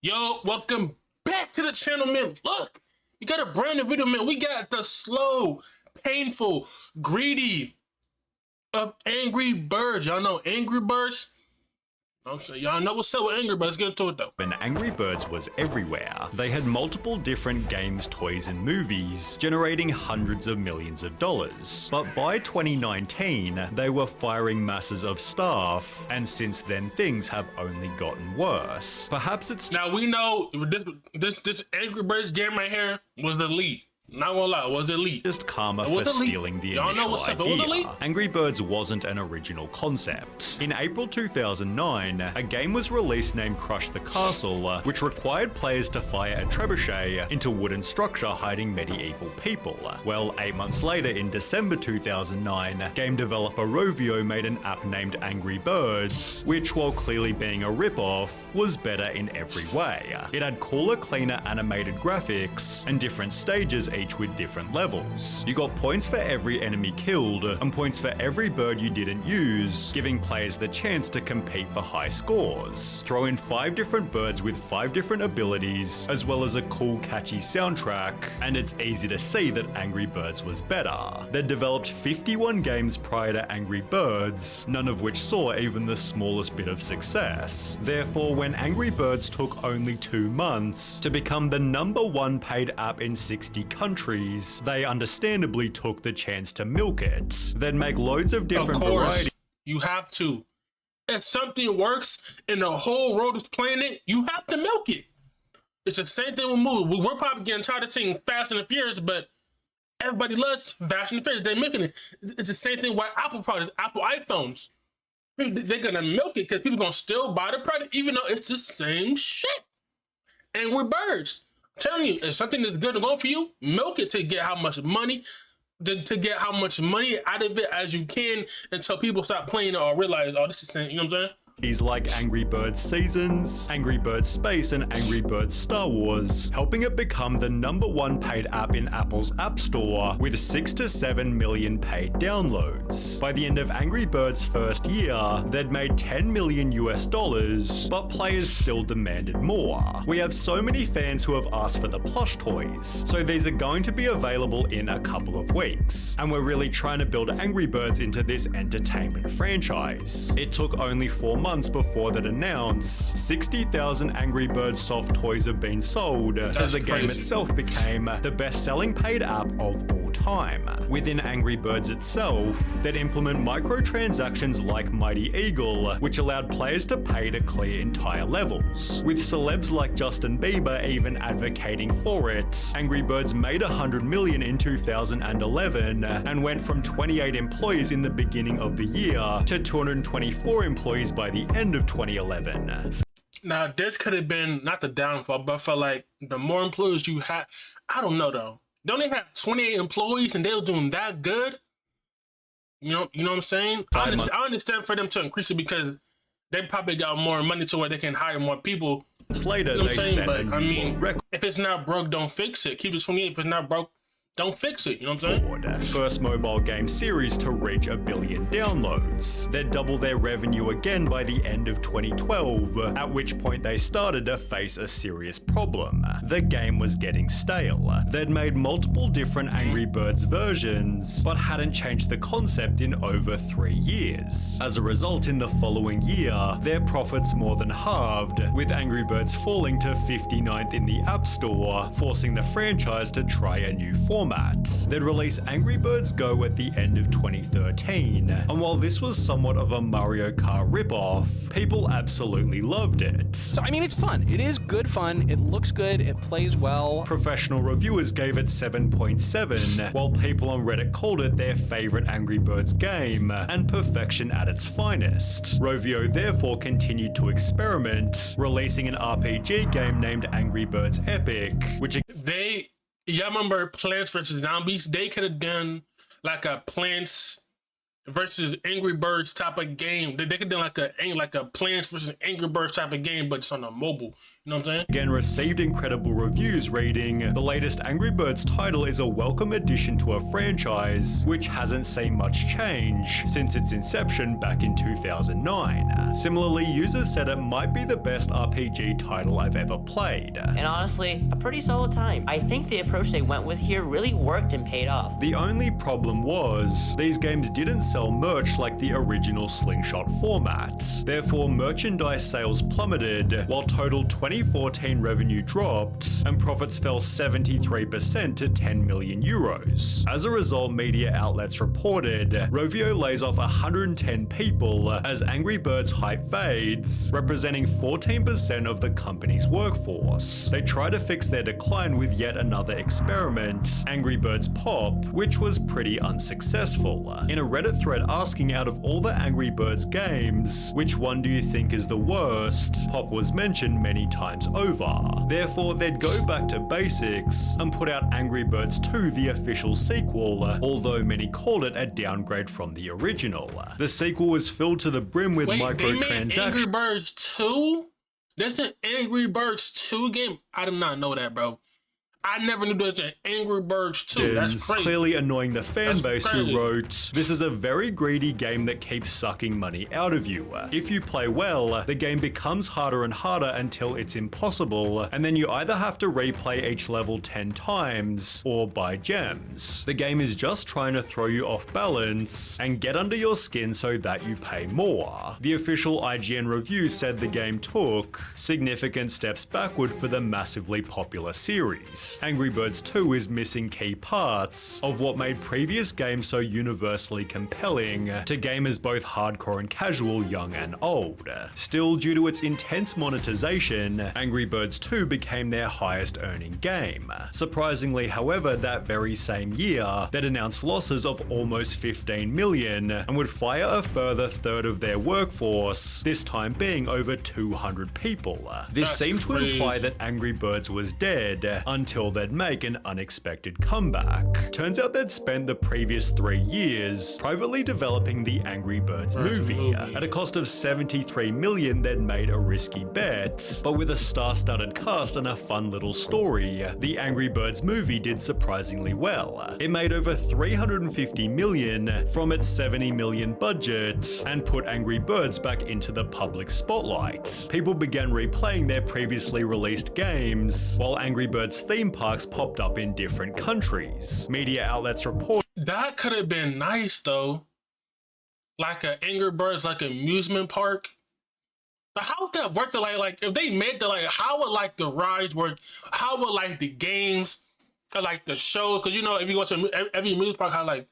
Yo, welcome back to the channel, man. Look, we got a brand new video, man. We got the slow, painful, greedy of Angry Birds. Y'all know Angry Birds? I'm saying, y'all know what's up with Angry Birds. Let's get into it, though. When Angry Birds was everywhere, they had multiple different games, toys, and movies, generating hundreds of millions of dollars. But by 2019, they were firing masses of staff, and since then things have only gotten worse. Perhaps it's Now, we know this Angry Birds game right here was the lead. Not gonna lie, was elite. just karma for stealing the Y'all know initial what's up. It was elite. idea. Angry Birds wasn't an original concept. In April 2009, a game was released named Crush the Castle, which required players to fire a trebuchet into wooden structure hiding medieval people. Well, 8 months later, in December 2009, game developer Rovio made an app named Angry Birds, which, while clearly being a rip-off, was better in every way. It had cooler, cleaner animated graphics, and different stages each with different levels. You got points for every enemy killed, and points for every bird you didn't use, giving players the chance to compete for high scores. Throw in 5 different birds with 5 different abilities, as well as a cool, catchy soundtrack, and it's easy to see that Angry Birds was better. They'd developed 51 games prior to Angry Birds, none of which saw even the smallest bit of success. Therefore, when Angry Birds took only 2 months to become the #1 paid app in 60 countries, they understandably took the chance to milk it. They'd make loads of different varieties. You have to. If something works and the whole world is playing it, you have to milk it. It's the same thing with movies. We're probably getting tired of seeing Fast and the Furious, but everybody loves Fast and the Furious. They're milking it. It's the same thing with Apple products, Apple iPhones. They're gonna milk it because people gonna still buy the product, even though it's the same shit. And we're birds. I'm telling you, if something is good to go for you, milk it to get how much money, to get how much money out of it as you can until people stop playing it or realize, oh, this is, you know what I'm saying? Like Angry Birds Seasons, Angry Birds Space, and Angry Birds Star Wars, helping it become the #1 paid app in Apple's App Store with 6 to 7 million paid downloads. By the end of Angry Birds' first year, they'd made $10 million US, but players still demanded more. We have so many fans who have asked for the plush toys, so these are going to be available in a couple of weeks, and we're really trying to build Angry Birds into this entertainment franchise. It took only 4 months before that announced 60,000 Angry Birds soft toys have been sold, as the game itself became the best-selling paid app of all time. Within Angry Birds itself, they'd implement microtransactions like Mighty Eagle, which allowed players to pay to clear entire levels. With celebs like Justin Bieber even advocating for it, Angry Birds made $100 million in 2011 and went from 28 employees in the beginning of the year to 224 employees by the end of 2011. Now, this could have been not the downfall, but I felt like the more employees you had, I don't know though. They only had 28 employees and they were doing that good. You know what I'm saying? I understand for them to increase it because they probably got more money to where they can hire more people. Later, you know what I'm they saying? set But a I mean, record. if it's not broke, don't fix it. Keep the 28. If it's not broke, don't fix it. You know what I'm saying? First mobile game series to reach 1 billion downloads. They'd double their revenue again by the end of 2012, at which point they started to face a serious problem. The game was getting stale. They'd made multiple different Angry Birds versions, but hadn't changed the concept in over 3 years. As a result, in the following year, their profits more than halved, with Angry Birds falling to 59th in the App Store, forcing the franchise to try a new format. They'd release Angry Birds Go at the end of 2013, and while this was somewhat of a Mario Kart ripoff, people absolutely loved it. So, I mean, it's fun. It is good fun. It looks good. It plays well. Professional reviewers gave it 7.7, while people on Reddit called it their favorite Angry Birds game, and perfection at its finest. Rovio therefore continued to experiment, releasing an RPG game named Angry Birds Epic, which Y'all remember Plants vs. Zombies? They could have done like a Plants versus Angry Birds type of game. They could do like a Plants versus Angry Birds type of game, but it's on a mobile. You know what I'm saying? Again, received incredible reviews, reading, "The latest Angry Birds title is a welcome addition to a franchise, which hasn't seen much change since its inception back in 2009. Similarly, users said it might be the best RPG title I've ever played. And honestly, a pretty solid time. I think the approach they went with here really worked and paid off. The only problem was, these games didn't sell merch like the original Slingshot format. Therefore, merchandise sales plummeted, while total 2014 revenue dropped, and profits fell 73% to 10 million euros. As a result, media outlets reported, Rovio lays off 110 people as Angry Birds hype fades, representing 14% of the company's workforce. They try to fix their decline with yet another experiment, Angry Birds Pop, which was pretty unsuccessful. In a Reddit thread asking, out of all the Angry Birds games, which one do you think is the worst, Pop was mentioned many times over. Therefore, they'd go back to basics and put out Angry Birds 2, the official sequel, although many called it a downgrade from the original. The sequel was filled to the brim with Wait, they made Angry microtransactions. Birds 2? That's an Angry Birds 2 game? I did not know that, bro. I never knew there was an Angry Birds 2. That's crazy. Clearly annoying the fan That's base crazy. who wrote, "This is a very greedy game that keeps sucking money out of you. If you play well, the game becomes harder and harder until it's impossible, and then you either have to replay each level 10 times or buy gems. The game is just trying to throw you off balance and get under your skin so that you pay more." The official IGN review said the game took significant steps backward for the massively popular series. Angry Birds 2 is missing key parts of what made previous games so universally compelling to gamers both hardcore and casual, young and old. Still, due to its intense monetization, Angry Birds 2 became their highest earning game. Surprisingly, however, that very same year, they'd announced losses of almost 15 million and would fire a further third of their workforce, this time being over 200 people. This That's seemed to crazy. imply that Angry Birds was dead until they'd make an unexpected comeback. Turns out they'd spent the previous 3 years privately developing the Angry Birds movie. At a cost of 73 million, they'd made a risky bet, but with a star-studded cast and a fun little story, the Angry Birds movie did surprisingly well. It made over 350 million from its 70 million budget and put Angry Birds back into the public spotlight. People began replaying their previously released games, while Angry Birds theme parks popped up in different countries. Media outlets report That could have been nice, though. Like a Angry Birds, like amusement park. But how would that work? Like if they made how would like the rides work? How would like the games, or like the show? Because you know, if you go to every amusement park, how like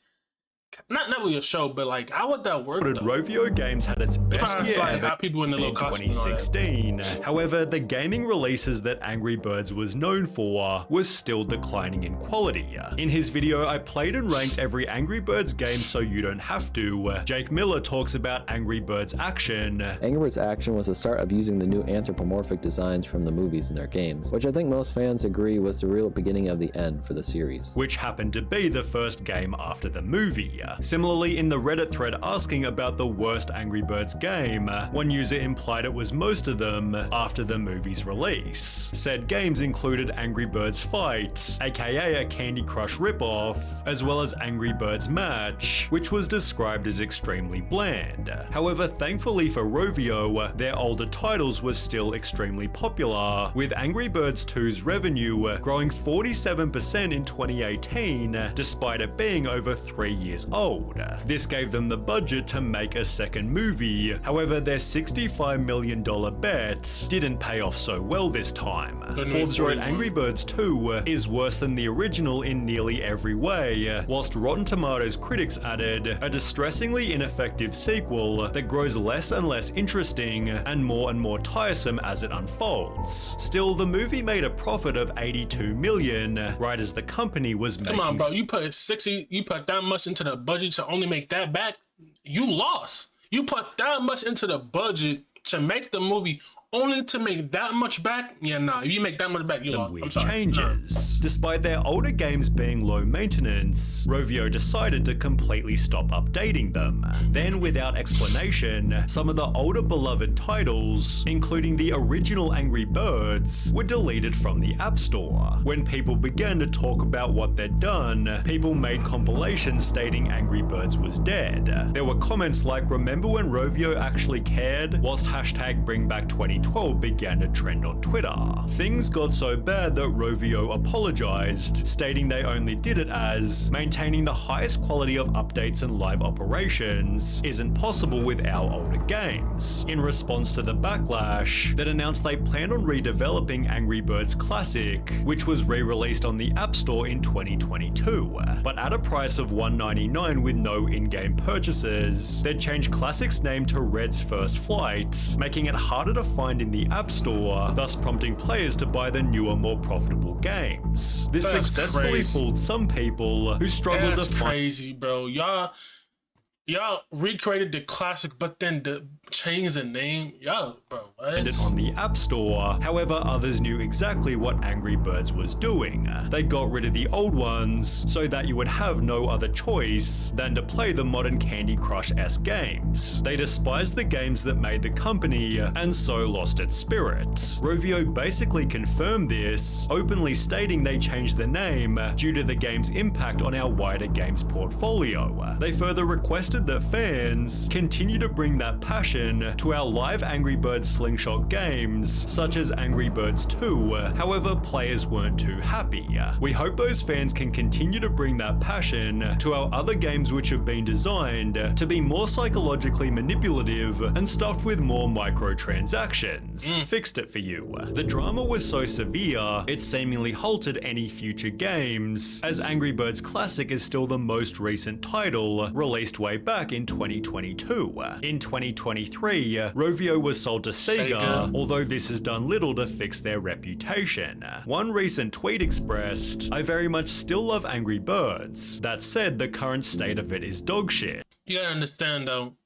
not really a show, but like how would that work? Though? Rovio Games had its best Probably year like ever how people in the little in costumes and all that. 2016. However, the gaming releases that Angry Birds was known for was still declining in quality. In his video, I played and ranked every Angry Birds game so you don't have to, Jake Miller talks about Angry Birds Action. Angry Birds Action was the start of using the new anthropomorphic designs from the movies in their games, which I think most fans agree was the real beginning of the end for the series. Which happened to be the first game after the movie. Similarly, in the Reddit thread asking about the worst Angry Birds game, one user implied it was most of them after the movie's release. Said games included Angry Birds Fight, aka a Candy Crush ripoff, as well as Angry Birds Match, which was described as extremely bland. However, thankfully for Rovio, their older titles were still extremely popular, with Angry Birds 2's revenue growing 47% in 2018, despite it being over 3 years old. This gave them the budget to make a second movie. However, their $65 million bet didn't pay off so well this time. Forbes wrote Angry Birds 2 is worse than the original in nearly every way, whilst Rotten Tomatoes critics added, a distressingly ineffective sequel that grows less and less interesting and more tiresome as it unfolds. Still, the movie made a profit of 82 million, right as the company was making— Come on, bro. You put that much into the budget to only make that back. You lost. You put that much into the budget to make the movie only to make that much back. Yeah, nah. If you make that much back, you lost. I'm Weird sorry. Nah. changes. Despite their older games being low maintenance, Rovio decided to completely stop updating them. Then, without explanation, some of the older beloved titles, including the original Angry Birds, were deleted from the App Store. When people began to talk about what they'd done, people made compilations stating Angry Birds was dead. There were comments like, "Remember when Rovio actually cared?" whilst hashtag BringBack2012 began to trend on Twitter. Things got so bad that Rovio apologized, stating they only did it as maintaining the highest quality of updates and live operations isn't possible with our older games, in response to the backlash that announced they planned on redeveloping Angry Birds Classic, which was re-released on the App Store in 2022, but at a price of $1.99 with no in-game purchases. They'd changed Classic's name to Red's First Flight, making it harder to find in the App Store, thus prompting players to buy the newer, more profitable games. This That's successfully crazy. fooled some people who struggled That's to find crazy, bro. Y'all recreated the classic, but then changed the name. Yo, bro, what? it on the App Store. However, others knew exactly what Angry Birds was doing. They got rid of the old ones so that you would have no other choice than to play the modern Candy Crush-esque games. They despised the games that made the company and so lost its spirit. Rovio basically confirmed this, openly stating they changed the name due to the game's impact on our wider games portfolio. They further requested that fans continue to bring that passion to our live Angry Birds Slingshot games, such as Angry Birds 2, however players weren't too happy. We hope those fans can continue to bring that passion to our other games which have been designed to be more psychologically manipulative and stuffed with more microtransactions. Fixed it for you. The drama was so severe, it seemingly halted any future games, as Angry Birds Classic is still the most recent title, released way back in 2022. In 2023, Rovio was sold to Sega, although this has done little to fix their reputation. One recent tweet expressed, "I very much still love Angry Birds. That said, the current state of it is dog shit." You gotta understand though,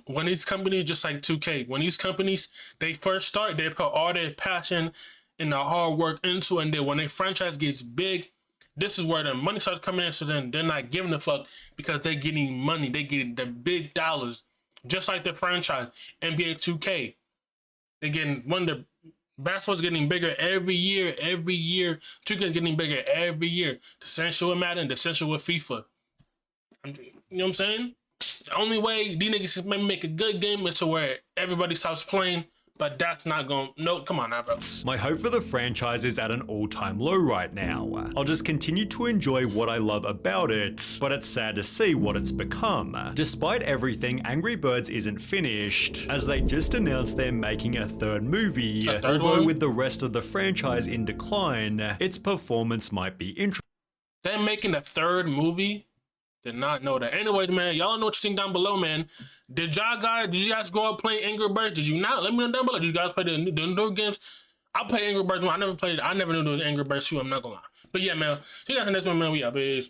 when these companies, just like 2K, when these companies, they first start, they put all their passion and their hard work into it, and then when their franchise gets big, this is where the money starts coming in, so then they're not giving a fuck because they're getting money, they getting the big dollars, just like the franchise, NBA 2K. They're getting, when the basketball's getting bigger every year, 2K is getting bigger every year. The same shit with Madden, the same shit with FIFA. You know what I'm saying? The only way these niggas can make a good game is to where everybody stops playing, but that's not going. No, come on now, bro. My hope for the franchise is at an all-time low right now. I'll just continue to enjoy what I love about it, but it's sad to see what it's become. Despite everything, Angry Birds isn't finished, as they just announced they're making a third movie, although with the rest of the franchise in decline, its performance might be interesting. They're making a third movie? Did not know that. Anyway, man, y'all know what you think down below, man. Did you guys go out playing Angry Birds? Did you not? Let me know down below. Did you guys play the new games? I played Angry Birds 1. I never knew there was Angry Birds 2. I'm not gonna lie. But yeah, man. See you guys in the next one, man. We out, bitch.